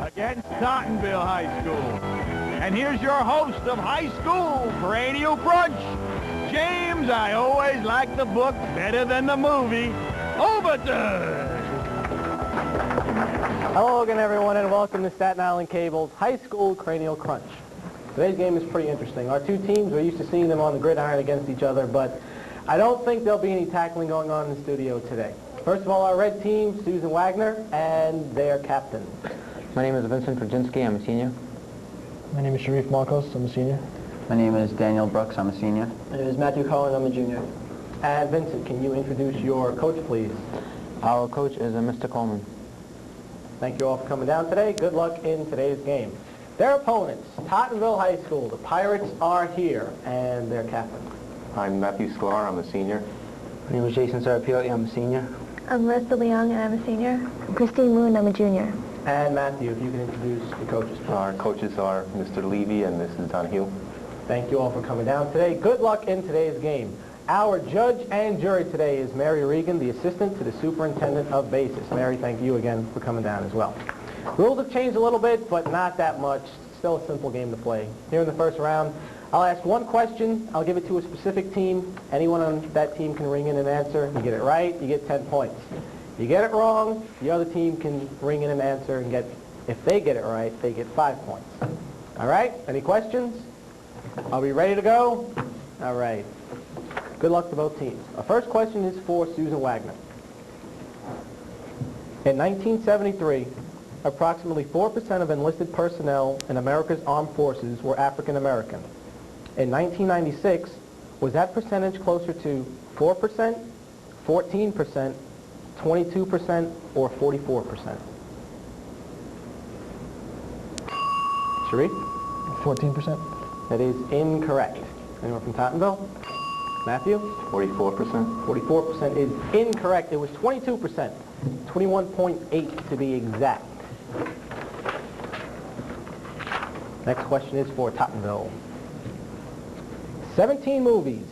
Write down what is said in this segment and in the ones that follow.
against Tottenville High School. And here's your host of High School Cranial Crunch, James. I always like the book better than the movie. Overton! Hello again, everyone, and welcome to Staten Island Cable's High School Cranial Crunch. Today's game is pretty interesting. Our two teams, we're used to seeing them on the gridiron against each other, but I don't think there'll be any tackling going on in the studio today. First of all, our red team, Susan Wagner, and their captain. My name is Vincent Brzezinski. I'm a senior. My name is Sharif Marcos. I'm a senior. My name is Daniel Brooks. I'm a senior. My name is Matthew Cohen. I'm a junior. And Vincent, can you introduce your coach, please? Our coach is Mr. Coleman. Thank you all for coming down today. Good luck in today's game. Their opponents, Tottenville High School. The Pirates are here, and their captain. I'm Matthew Sklar. I'm a senior. My name is Jason Sarapioti. I'm a senior. I'm Marissa Leung, and I'm a senior. I'm Christine Moon, I'm a junior. And Matthew, if you can introduce the coaches, please. Our coaches are Mr. Levy and Mrs. Donahue. Thank you all for coming down today. Good luck in today's game. Our judge and jury today is Mary Regan, the assistant to the superintendent of bases. Mary, thank you again for coming down as well. Rules have changed a little bit, but not that much. Still a simple game to play. Here in the first round, I'll ask one question. I'll give it to a specific team. Anyone on that team can ring in an answer. You get it right, you get 10 points. You get it wrong, the other team can ring in an answer and if they get it right, they get 5 points. All right? Any questions? Are we ready to go? All right. Good luck to both teams. Our first question is for Susan Wagner. In 1973, approximately 4% of enlisted personnel in America's armed forces were African American. In 1996, was that percentage closer to 4%, 14%, 22%, or 44%? Sharif? 14%. That is incorrect. Anyone from Tottenville? Matthew? 44%. 44% is incorrect. It was 22%. 21.8 to be exact. Next question is for Tottenville. 17 movies,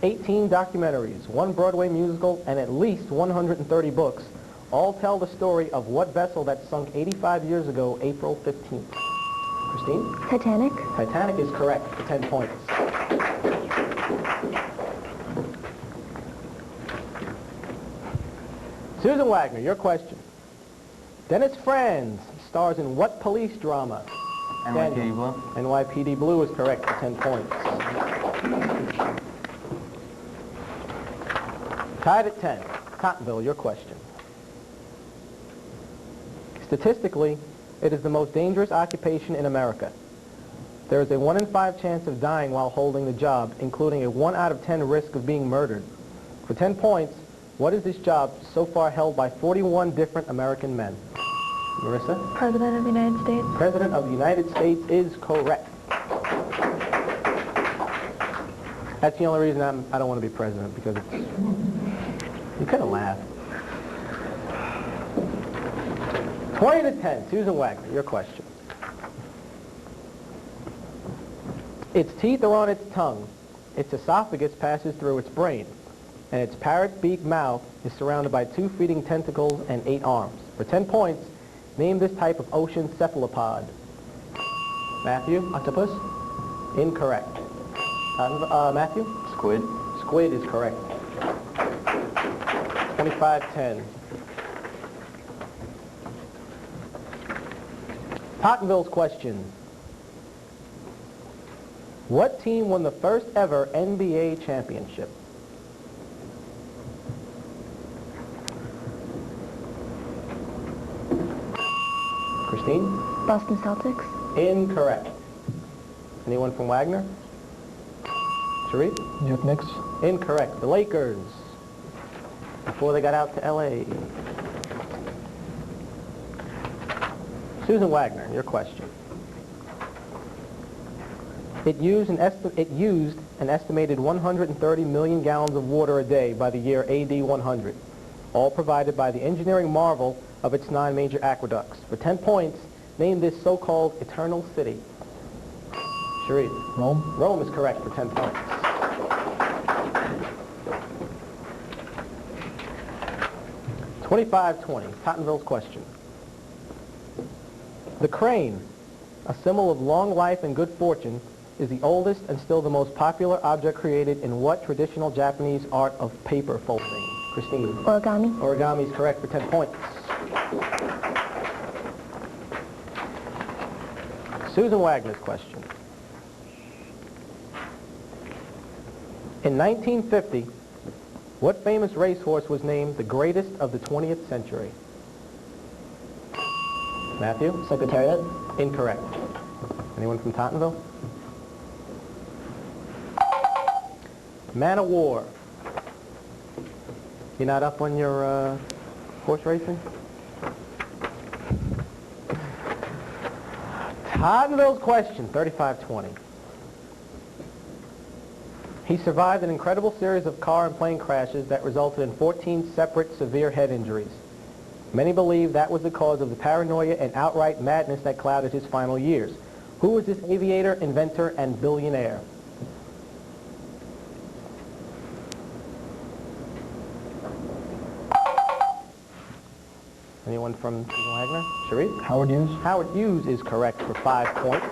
18 documentaries, 1 Broadway musical, and at least 130 books all tell the story of what vessel that sunk 85 years ago, April 15th. Christine? Titanic. Titanic is correct for 10 points. Susan Wagner, your question. Dennis Franz stars in what police drama? NYPD Blue. NYPD Blue is correct for 10 points. Tied at 10. Tottenville, your question. Statistically, it is the most dangerous occupation in America. There is a 1 in 5 chance of dying while holding the job, including a 1 out of 10 risk of being murdered. For 10 points, what is this job so far held by 41 different American men? Marissa? President of the United States. President of the United States is correct. That's the only reason I don't want to be president, because it's... You could have laughed. 20 to 10. Susan Wagner, your question. Its teeth are on its tongue. Its esophagus passes through its brain. And its parrot beak mouth is surrounded by 2 feeding tentacles and 8 arms. For 10 points, name this type of ocean cephalopod. Matthew? Octopus. Incorrect. Matthew? Squid. Squid is correct. 25-10. Tottenville's question. What team won the first ever NBA championship? Christine? Boston Celtics. Incorrect. Anyone from Wagner? Sharif? New York Knicks. Incorrect. The Lakers. Before they got out to L.A. Susan Wagner, your question. It used an estimated 130 million gallons of water a day by the year AD 100, all provided by the engineering marvel of its 9 major aqueducts. For 10 points, name this so-called eternal city. Sharif? Rome. Rome is correct for 10 points. $25-20. Tottenville's question. The crane, a symbol of long life and good fortune, is the oldest and still the most popular object created in what traditional Japanese art of paper folding? Christine. Origami. Origami is correct for 10 points. Susan Wagner's question. In 1950, what famous racehorse was named the greatest of the 20th century? Matthew? Secretariat. Incorrect. Anyone from Tottenville? Man of War. You're not up on your horse racing? Tottenville's question, 35-20. He survived an incredible series of car and plane crashes that resulted in 14 separate severe head injuries. Many believe that was the cause of the paranoia and outright madness that clouded his final years. Who was this aviator, inventor, and billionaire? Anyone from Wagner? Sharif? Howard Hughes. Howard Hughes is correct for 5 points.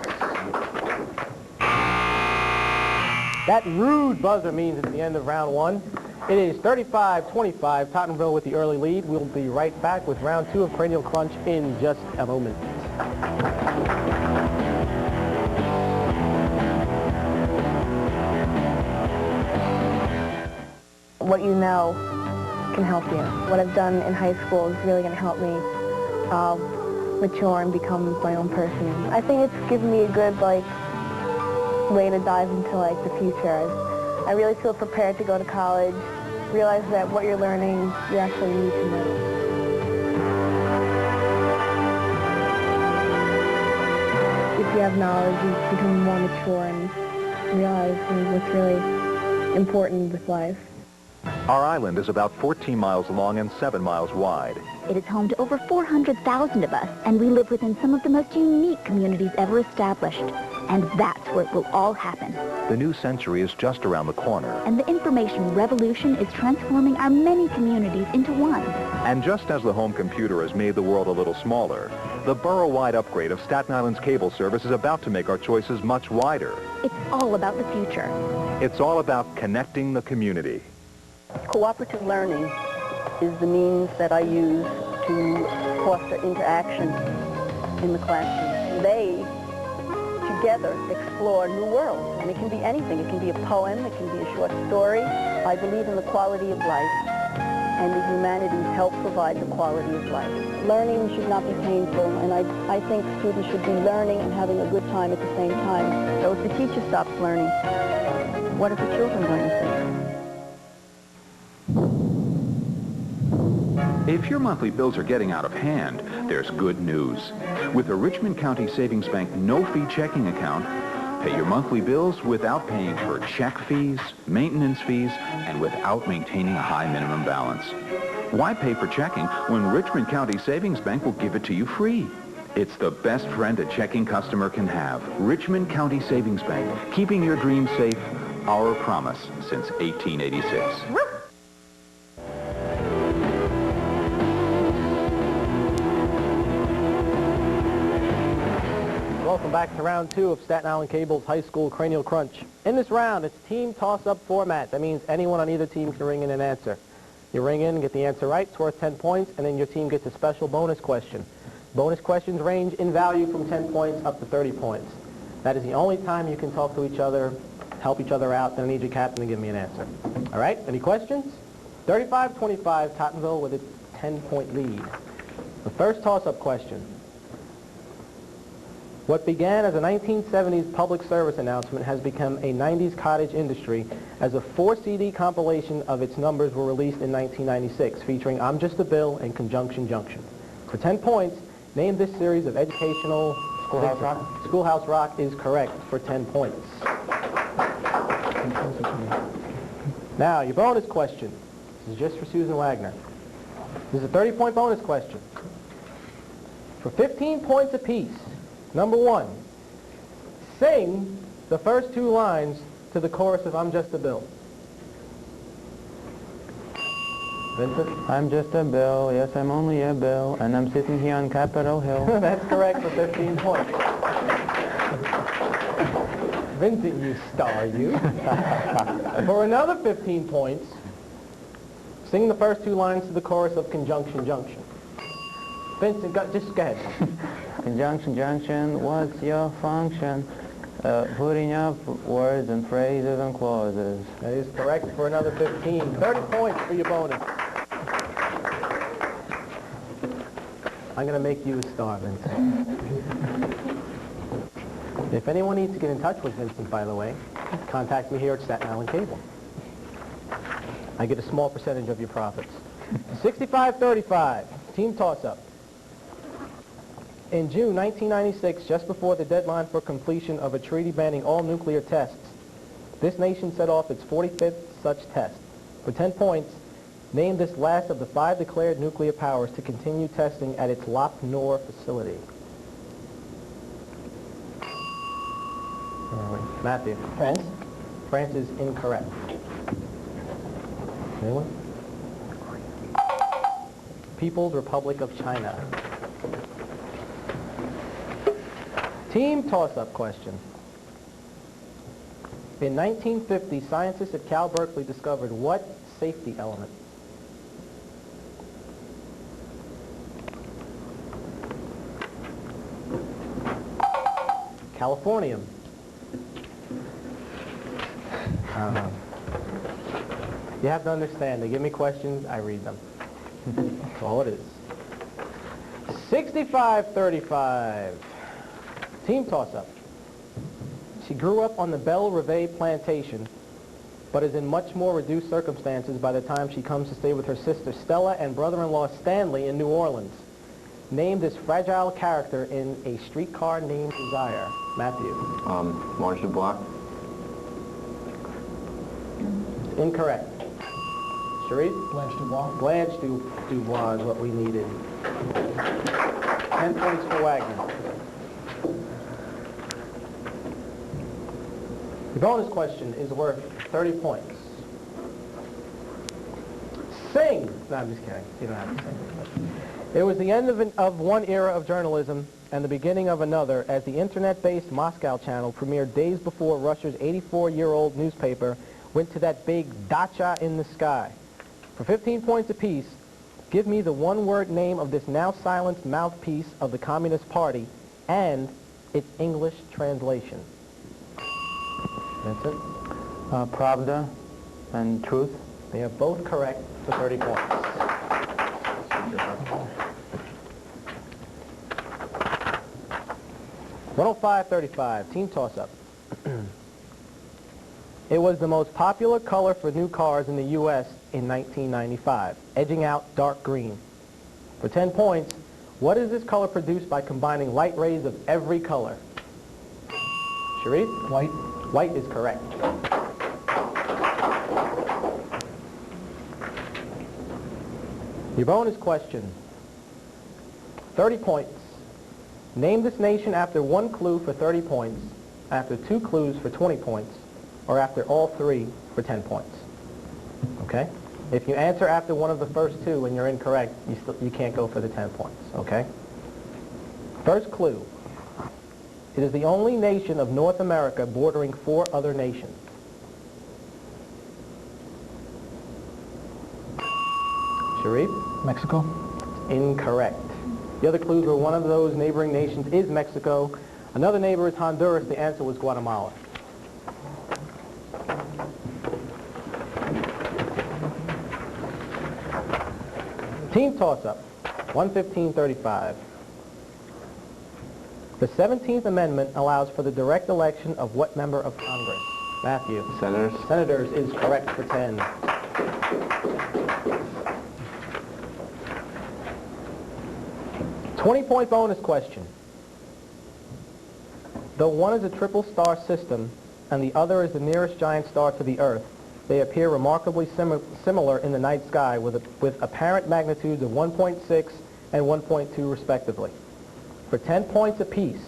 That rude buzzer means it's the end of round 1. It is 35-25, Tottenville with the early lead. We'll be right back with round 2 of Cranial Crunch in just a moment. What you know can help you. What I've done in high school is really going to help me mature and become my own person. I think it's given me a good way to dive into the future. I really feel prepared to go to college, realize that what you're learning, you actually need to know. If you have knowledge, you become more mature and realize what's really important with life. Our island is about 14 miles long and 7 miles wide. It is home to over 400,000 of us, and we live within some of the most unique communities ever established. And that's where it will all happen. The new century is just around the corner. And the information revolution is transforming our many communities into one. And just as the home computer has made the world a little smaller, the borough-wide upgrade of Staten Island's cable service is about to make our choices much wider. It's all about the future. It's all about connecting the community. Cooperative learning is the means that I use to foster interaction in the classroom. They together explore new worlds, and it can be anything. It can be a poem, it can be a short story. I believe in the quality of life, and the humanities help provide the quality of life. Learning should not be painful, and I think students should be learning and having a good time at the same time. So if the teacher stops learning, what are the children going to think? If your monthly bills are getting out of hand, there's good news. With a Richmond County Savings Bank no-fee checking account, pay your monthly bills without paying for check fees, maintenance fees, and without maintaining a high minimum balance. Why pay for checking when Richmond County Savings Bank will give it to you free? It's the best friend a checking customer can have. Richmond County Savings Bank, keeping your dreams safe, our promise since 1886. Welcome back to round 2 of Staten Island Cable's High School Cranial Crunch. In this round, it's team toss-up format. That means anyone on either team can ring in an answer. You ring in, get the answer right, it's worth 10 points, and then your team gets a special bonus question. Bonus questions range in value from 10 points up to 30 points. That is the only time you can talk to each other, help each other out, then I need your captain to give me an answer. All right, any questions? 35-25, Tottenville with a 10-point lead. The first toss-up question. What began as a 1970s public service announcement has become a 90s cottage industry as a 4-CD compilation of its numbers were released in 1996, featuring I'm Just a Bill and Conjunction Junction. For 10 points, name this series of educational... Schoolhouse Rock? Schoolhouse Rock is correct for 10 points. Now, your bonus question. This is just for Susan Wagner. This is a 30-point bonus question. For 15 points apiece, number 1, sing the first 2 lines to the chorus of I'm Just a Bill. Vincent? I'm just a bill. Yes, I'm only a bill. And I'm sitting here on Capitol Hill. That's correct for 15 points. Vincent, you star, you. For another 15 points, sing the first two lines to the chorus of Conjunction Junction. Vincent, just go ahead. Conjunction junction, what's your function? Putting up words and phrases and clauses. That is correct for another 15. 30 points for your bonus. I'm going to make you a star, Vincent. If anyone needs to get in touch with Vincent, by the way, contact me here at Staten Island Cable. I get a small percentage of your profits. 65-35, team toss-up. In June 1996, just before the deadline for completion of a treaty banning all nuclear tests, this nation set off its 45th such test. For 10 points, name this last of the 5 declared nuclear powers to continue testing at its Lop Nor facility. Matthew. France? France is incorrect. Anyone? People's Republic of China. Team toss-up question. In 1950, scientists at Cal Berkeley discovered what safety element? Californium. You have to understand, they give me questions, I read them. That's all it is. 65-35. Team toss-up. She grew up on the Belle Reve plantation, but is in much more reduced circumstances by the time she comes to stay with her sister Stella and brother-in-law Stanley in New Orleans. Name this fragile character in A Streetcar Named Desire. Matthew. Marge Dubois. Incorrect. Sharif? Blanche Dubois. Blanche Dubois is what we needed. 10 points for Wagner. The bonus question is worth 30 points. Sing! No, I'm just kidding. You don't have to sing. It was the end of one era of journalism and the beginning of another as the internet-based Moscow channel premiered days before Russia's 84-year-old newspaper went to that big dacha in the sky. For 15 points apiece, give me the one-word name of this now silenced mouthpiece of the Communist Party and its English translation. Vincent? Pravda and truth. They are both correct for 30 points. $105-35, team toss-up. It was the most popular color for new cars in the U.S. in 1995, edging out dark green. For 10 points, what is this color produced by combining light rays of every color? Sharif? White. White is correct. Your bonus question. 30 points. Name this nation after one clue for 30 points, after two clues for 20 points, or after all three for 10 points. Okay? If you answer after one of the first two and you're incorrect, you can't go for the 10 points. Okay? First clue. It is the only nation of North America bordering 4 other nations. Sharif? Mexico. Incorrect. The other clues were one of those neighboring nations is Mexico. Another neighbor is Honduras. The answer was Guatemala. Team toss-up. 115-35. The 17th Amendment allows for the direct election of what member of Congress? Matthew. Senators. Senators is correct for 10. $20-point bonus question. Though one is a triple star system and the other is the nearest giant star to the Earth, they appear remarkably similar in the night sky with apparent magnitudes of 1.6 and 1.2 respectively. For 10 points apiece,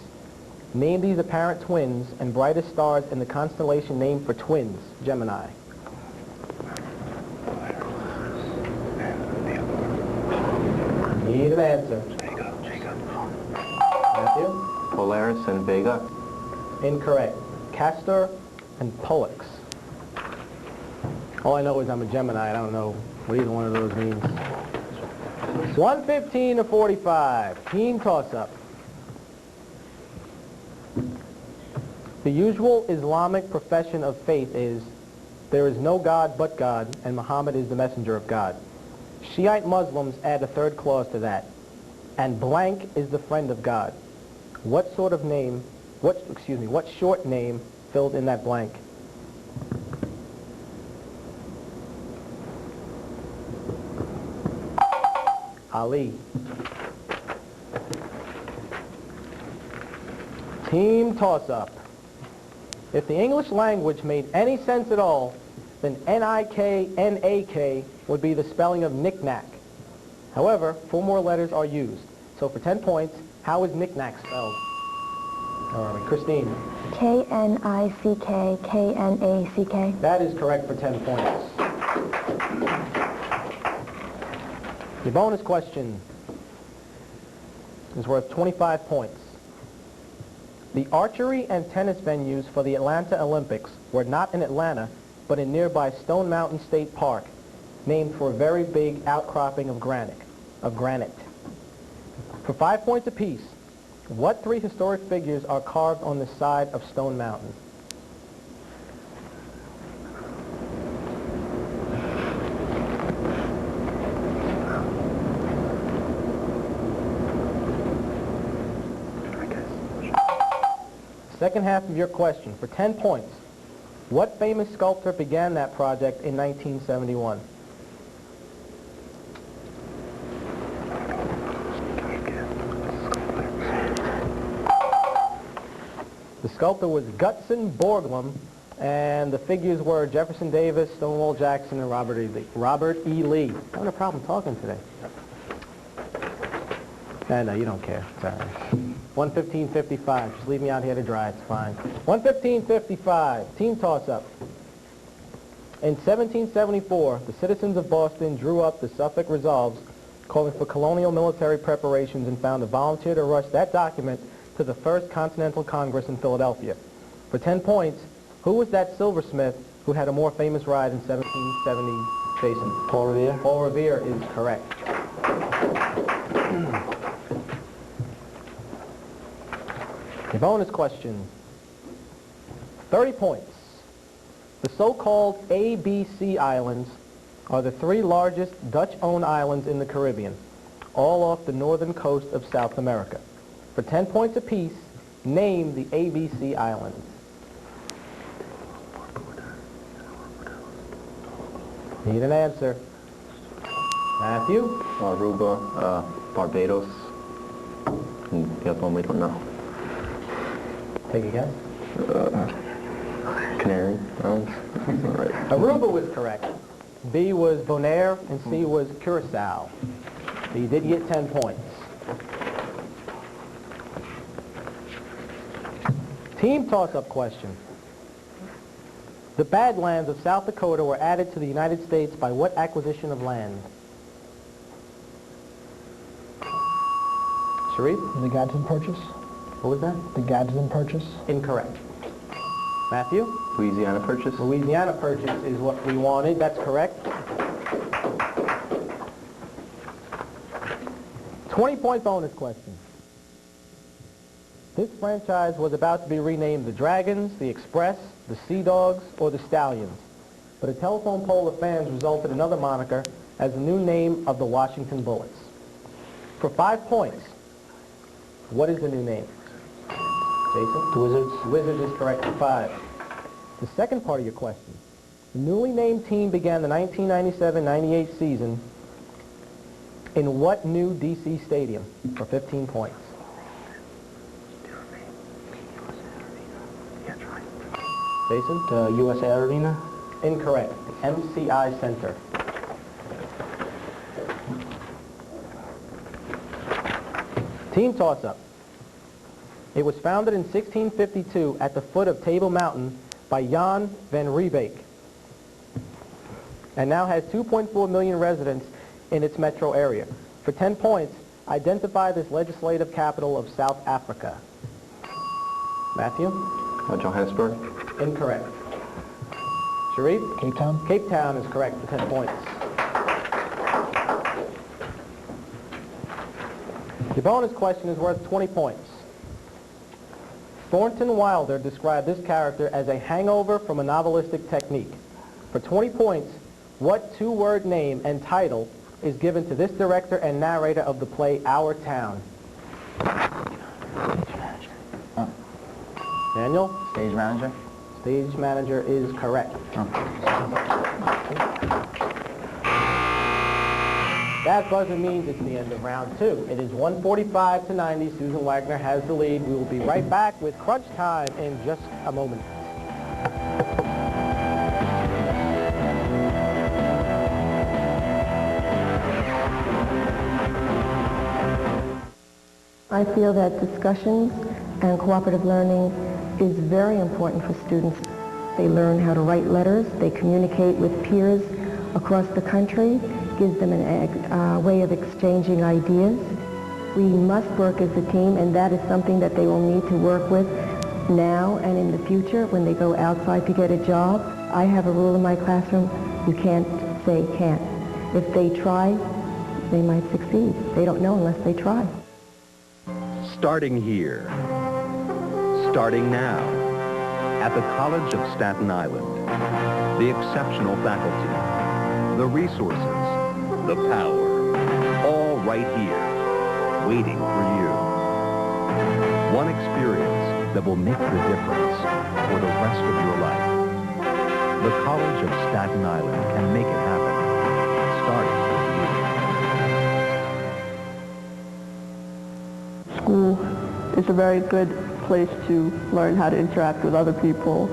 name these apparent twins and brightest stars in the constellation named for twins, Gemini. an answer. Matthew? Polaris and Vega. Incorrect. Castor and Pollux. All I know is I'm a Gemini. I don't know what either one of those means. 115 to 45. Team toss-up. The usual Islamic profession of faith is, there is no God but God, and Muhammad is the messenger of God. Shiite Muslims add a third clause to that, and blank is the friend of God. What sort of name, what short name filled in that blank? Ali. Team toss-up. If the English language made any sense at all, then N-I-K-N-A-K would be the spelling of knick-knack. However, 4 more letters are used. So for 10 points, how is knick-knack spelled? All right, Christine. K-N-I-C-K-K-N-A-C-K. That is correct for 10 points. Your bonus question is worth 25 points. The archery and tennis venues for the Atlanta Olympics were not in Atlanta, but in nearby Stone Mountain State Park, named for a very big outcropping of granite. For 5 points apiece, what 3 historic figures are carved on the side of Stone Mountain? Second half of your question, for 10 points, what famous sculptor began that project in 1971? The sculptor was Gutzon Borglum, and the figures were Jefferson Davis, Stonewall Jackson, and Robert E. Lee. I'm having a problem talking today. No, you don't care. It's all right. 115.55. Just leave me out here to dry. It's fine. 115.55. Team toss-up. In 1774, the citizens of Boston drew up the Suffolk Resolves, calling for colonial military preparations, and found a volunteer to rush that document to the First Continental Congress in Philadelphia. For 10 points, who was that silversmith who had a more famous ride in 1770, Jason? Paul Revere. Paul Revere is correct. Your bonus question, 30 points. The so-called ABC Islands are the 3 largest Dutch-owned islands in the Caribbean, all off the northern coast of South America. For 10 points apiece, name the ABC Islands. Need an answer. Matthew? Aruba, Barbados, and the other one we don't know. Take a guess. Canary Islands. Right. Aruba was correct. B was Bonaire, and C was Curacao. So you did get 10 points. Team toss-up question. The Badlands of South Dakota were added to the United States by what acquisition of land? Sharif? The Gadsden Purchase. What was that? The Gadsden Purchase. Incorrect. Matthew? Louisiana Purchase. Louisiana Purchase is what we wanted. That's correct. 20-point bonus question. This franchise was about to be renamed the Dragons, the Express, the Sea Dogs, or the Stallions. But a telephone poll of fans resulted in another moniker as the new name of the Washington Bullets. For 5 points, what is the new name? Jason? The Wizards. The Wizards is correct for 5. The second part of your question. The newly named team began the 1997-98 season in what new D.C. stadium? For 15 points. Jason? The USA Arena. Incorrect. MCI Center. Team toss-up. It was founded in 1652 at the foot of Table Mountain by Jan van Riebeek, and now has 2.4 million residents in its metro area. For 10 points, Identify this legislative capital of South Africa. Matthew? Johannesburg. Incorrect. Sharif? Cape Town. Cape Town is correct for 10 points. Your bonus question is worth 20 points. Thornton Wilder described this character as a hangover from a novelistic technique. For 20 points, what two-word name and title is given to this director and narrator of the play Our Town? Daniel? Stage manager. Stage manager is correct. That buzzer means it's the end of round 2. It is 145 to 90. Susan Wagner has the lead. We will be right back with crunch time in just a moment. I feel that discussions and cooperative learning is very important for students. They learn how to write letters, they communicate with peers across the country, gives them a way of exchanging ideas. We must work as a team, and that is something that they will need to work with now and in the future when they go outside to get a job. I have a rule in my classroom: you can't say can't. If they try, they might succeed. They don't know unless they try. Starting here, starting now, at the College of Staten Island, the exceptional faculty, the resources, the power, all right here, waiting for you. One experience that will make the difference for the rest of your life. The College of Staten Island can make it happen, starting with you. School is a very good place to learn how to interact with other people.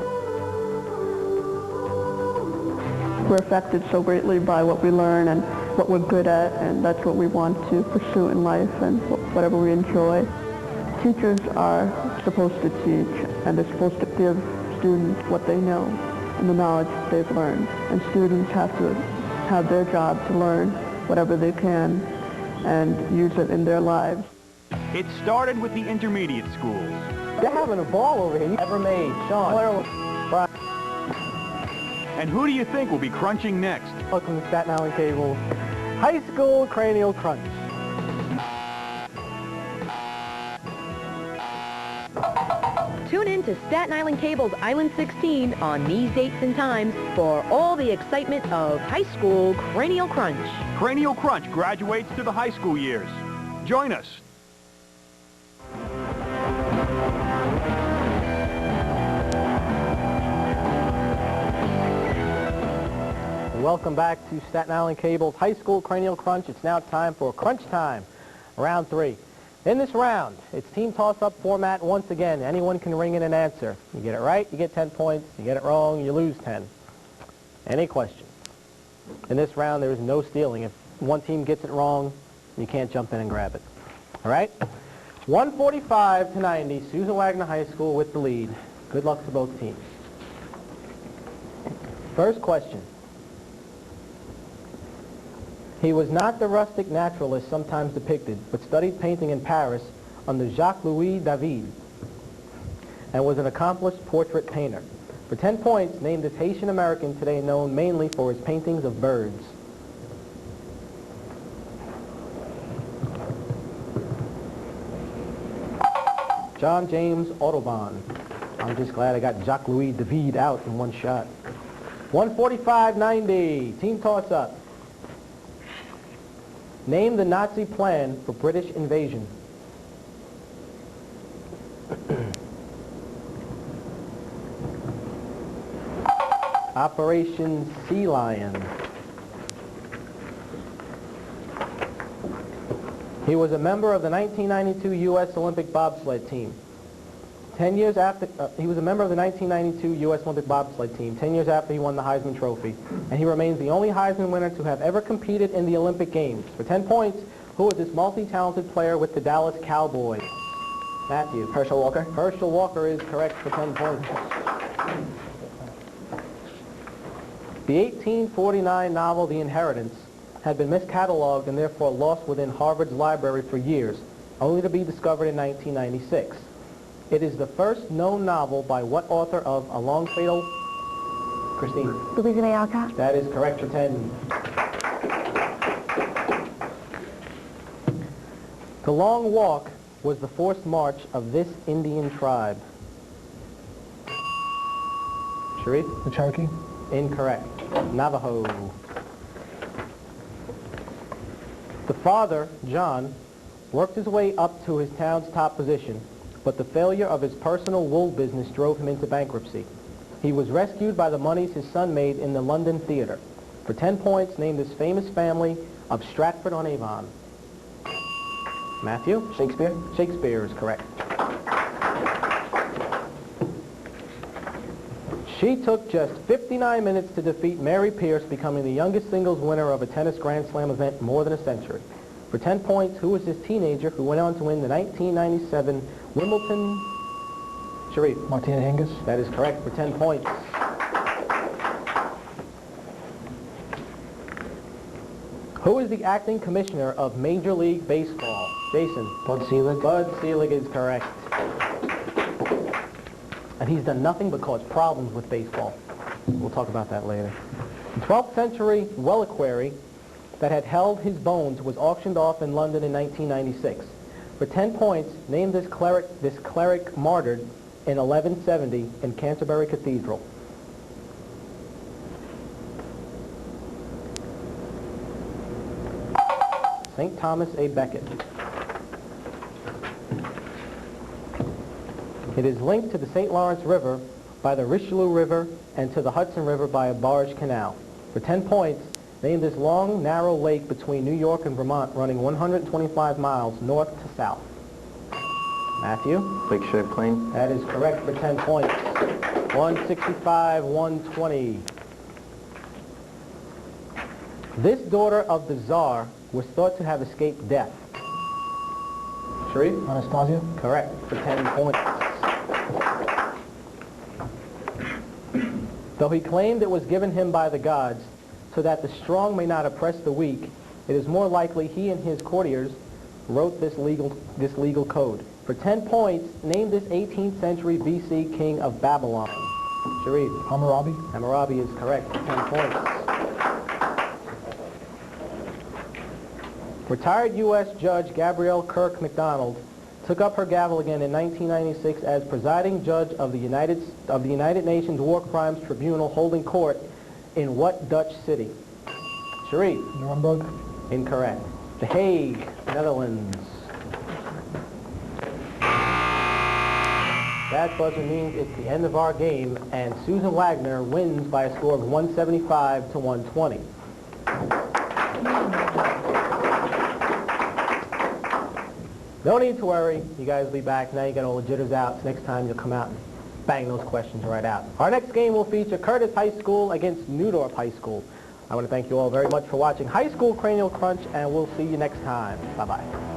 We're affected so greatly by what we learn and what we're good at, and that's what we want to pursue in life and whatever we enjoy. Teachers are supposed to teach, and they're supposed to give students what they know and the knowledge they've learned. And students have to have their job to learn whatever they can and use it in their lives. It started with the intermediate schools. They're having a ball over here. Ever made. Sean. Brian. And who do you think will be crunching next? Welcome to Staten Island Cable's High School Cranial Crunch. Tune in to Staten Island Cable's Island 16 on these dates and times for all the excitement of High School Cranial Crunch. Cranial Crunch graduates to the high school years. Join us. Welcome back to Staten Island Cable's High School Cranial Crunch. It's now time for Crunch Time, round 3. In this round, it's team toss-up format once again. Anyone can ring in an answer. You get it right, you get 10 points. You get it wrong, you lose 10. Any questions? In this round, there is no stealing. If one team gets it wrong, you can't jump in and grab it. All right? 145 to 90, Susan Wagner High School with the lead. Good luck to both teams. First question. He was not the rustic naturalist sometimes depicted, but studied painting in Paris under Jacques-Louis David and was an accomplished portrait painter. For 10 points, name this Haitian American today known mainly for his paintings of birds. John James Audubon. I'm just glad I got Jacques-Louis David out in one shot. 145-90, team toss-up. Name the Nazi plan for British invasion. Operation Sea Lion. He was a member of the 1992 U.S. Olympic bobsled team. 10 years after, he was a member of the 1992 U.S. Olympic bobsled team, 10 years after he won the Heisman Trophy. And he remains the only Heisman winner to have ever competed in the Olympic Games. For 10 points, who is this multi-talented player with the Dallas Cowboys? Matthew. Herschel Walker. Herschel Walker is correct for 10 points. The 1849 novel The Inheritance had been miscatalogued and therefore lost within Harvard's library for years, only to be discovered in 1996. It is the first known novel by what author of A Long Fatal... Christine. Louisa May Alcott. That is correct for 10. The Long Walk was the forced march of this Indian tribe. Sharif? The Cherokee. Incorrect. Navajo. The father, John, worked his way up to his town's top position, but the failure of his personal wool business drove him into bankruptcy. He was rescued by the monies his son made in the London theater. For 10 points, name this famous family of Stratford-on-Avon. Matthew? Shakespeare? Shakespeare is correct. She took just 59 minutes to defeat Mary Pierce, becoming the youngest singles winner of a tennis Grand Slam event in more than a century. For 10 points, who was this teenager who went on to win the 1997 Wimbledon? Sharif. Martina Hingis. That is correct for 10 points. Who is the acting commissioner of Major League Baseball? Jason. Bud Selig. Bud Selig is correct. And he's done nothing but cause problems with baseball. We'll talk about that later. The 12th century reliquary that had held his bones was auctioned off in London in 1996. For 10 points, name this cleric martyred in 1170 in Canterbury Cathedral. St. Thomas A. Becket. It is linked to the St. Lawrence River by the Richelieu River and to the Hudson River by a barge canal. For 10 points, name this long, narrow lake between New York and Vermont running 125 miles north to south. Matthew? Lake Champlain. That is correct for 10 points. 165, 120. This daughter of the Tsar was thought to have escaped death. Sharif? Anastasia. Correct for 10 points. Though he claimed it was given him by the gods so that the strong may not oppress the weak, it is more likely he and his courtiers wrote this legal code. For 10 points, name this 18th century BC king of Babylon. Sharif. Hammurabi. Hammurabi is correct for 10 points. Retired U.S. Judge Gabrielle Kirk McDonald took up her gavel again in 1996 as presiding judge of the United Nations War Crimes Tribunal, holding court in what Dutch city? Sharif. Nuremberg. Incorrect. The Hague, Netherlands. That buzzer means it's the end of our game, and Susan Wagner wins by a score of 175 to 120. No need to worry. You guys will be back. Now you got all the jitters out. So next time you'll come out and bang those questions right out. Our next game will feature Curtis High School against Neudorf High School. I want to thank you all very much for watching High School Cranial Crunch, and we'll see you next time. Bye-bye.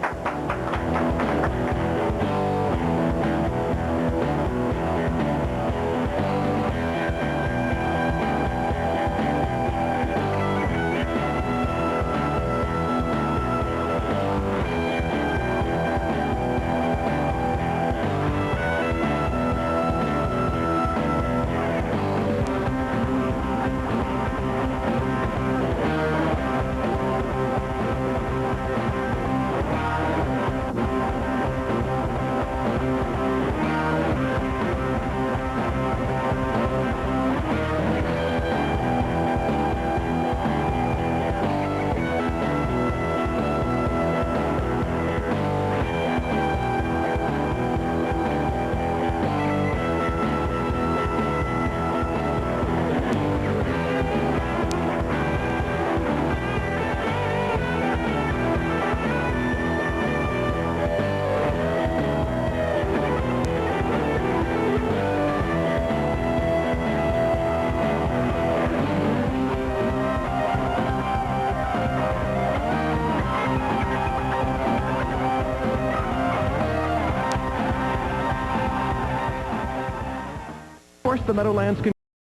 course, the Meadowlands can